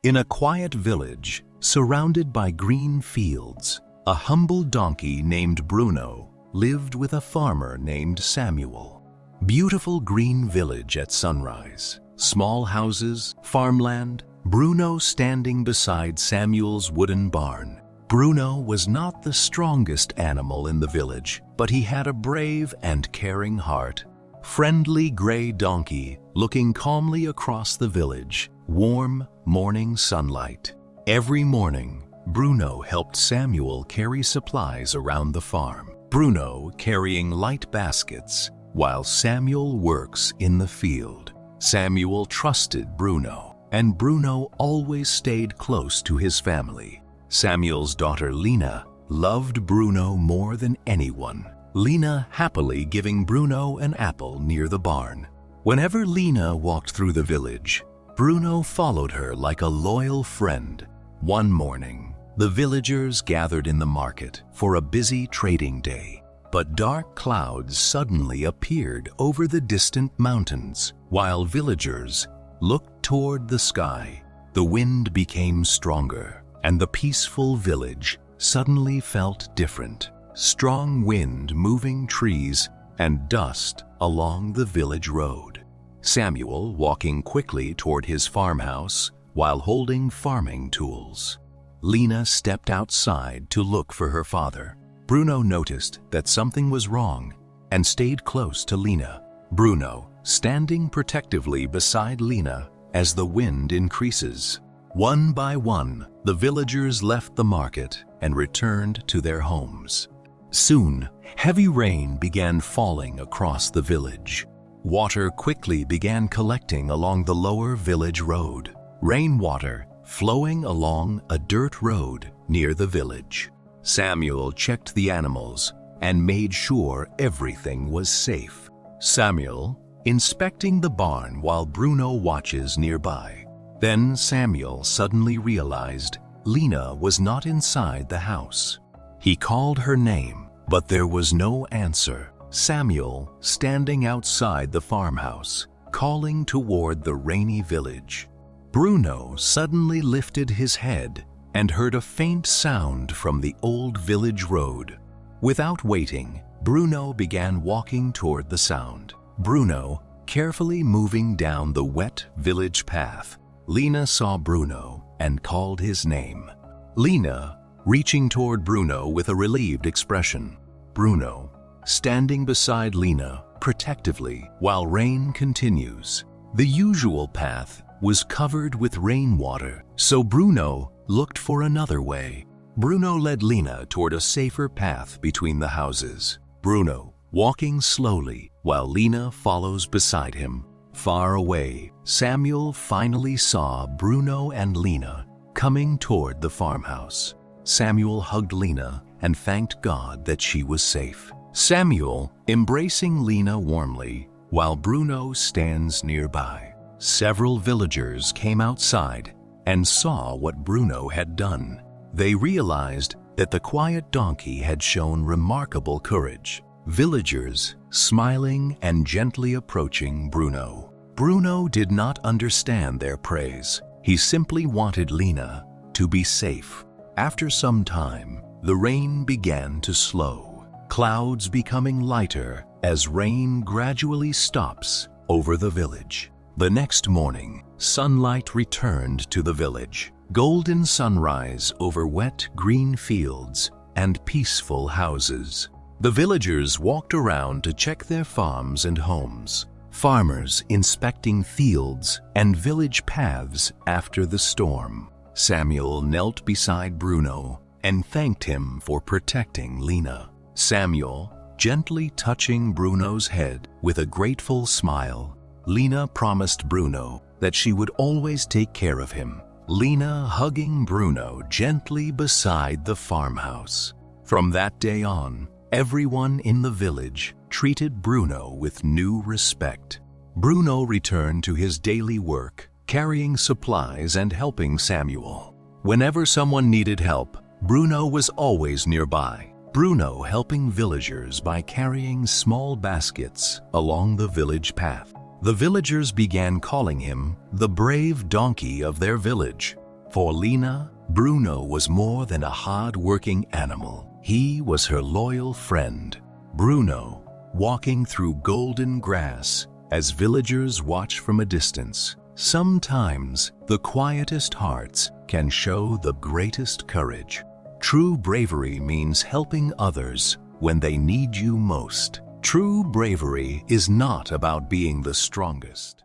In a quiet village, surrounded by green fields, a humble donkey named Bruno lived with a farmer named Samuel. Beautiful green village at sunrise. Small houses, farmland, Bruno standing beside Samuel's wooden barn. Bruno was not the strongest animal in the village, but he had a brave and caring heart. Friendly gray donkey looking calmly across the village, warm morning sunlight. Every morning, Bruno helped Samuel carry supplies around the farm. Bruno carrying light baskets, while Samuel works in the field. Samuel trusted Bruno, and Bruno always stayed close to his family. Samuel's daughter Lena loved Bruno more than anyone. Lena happily giving Bruno an apple near the barn. Whenever Lena walked through the village, Bruno followed her like a loyal friend. One morning, the villagers gathered in the market for a busy trading day. But dark clouds suddenly appeared over the distant mountains. While villagers looked toward the sky, the wind became stronger, and the peaceful village suddenly felt different. Strong wind moving trees and dust along the village road. Samuel walking quickly toward his farmhouse while holding farming tools. Lena stepped outside to look for her father. Bruno noticed that something was wrong and stayed close to Lena. Bruno standing protectively beside Lena as the wind increases. One by one, the villagers left the market and returned to their homes. Soon, heavy rain began falling across the village. Water quickly began collecting along the lower village road. Rainwater flowing along a dirt road near the village. Samuel checked the animals and made sure everything was safe. Samuel inspecting the barn while Bruno watches nearby. Then Samuel suddenly realized Lena was not inside the house. He called her name, but there was no answer. Samuel standing outside the farmhouse, calling toward the rainy village. Bruno suddenly lifted his head and heard a faint sound from the old village road. Without waiting, Bruno began walking toward the sound. Bruno carefully moving down the wet village path. Lena saw Bruno and called his name. Lena reaching toward Bruno with a relieved expression. Bruno standing beside Lena protectively while rain continues. The usual path was covered with rainwater, so Bruno looked for another way. Bruno led Lena toward a safer path between the houses. Bruno walking slowly while Lena follows beside him. Far away, Samuel finally saw Bruno and Lena coming toward the farmhouse. Samuel hugged Lena and thanked God that she was safe. Samuel embracing Lena warmly while Bruno stands nearby. Several villagers came outside and saw what Bruno had done. They realized that the quiet donkey had shown remarkable courage. Villagers smiling and gently approaching Bruno. Bruno did not understand their praise. He simply wanted Lena to be safe. After some time, the rain began to slow, clouds becoming lighter as rain gradually stops over the village. The next morning, sunlight returned to the village. Golden sunrise over wet green fields and peaceful houses. The villagers walked around to check their farms and homes. Farmers inspecting fields and village paths after the storm. Samuel knelt beside Bruno and thanked him for protecting Lena. Samuel gently touching Bruno's head with a grateful smile. Lena promised Bruno that she would always take care of him. Lena hugging Bruno gently beside the farmhouse. From that day on, everyone in the village treated Bruno with new respect. Bruno returned to his daily work, carrying supplies and helping Samuel. Whenever someone needed help, Bruno was always nearby. Bruno helping villagers by carrying small baskets along the village path. The villagers began calling him the brave donkey of their village. For Lena, Bruno was more than a hard-working animal. He was her loyal friend. Bruno, walking through golden grass as villagers watch from a distance. Sometimes the quietest hearts can show the greatest courage. True bravery means helping others when they need you most. True bravery is not about being the strongest.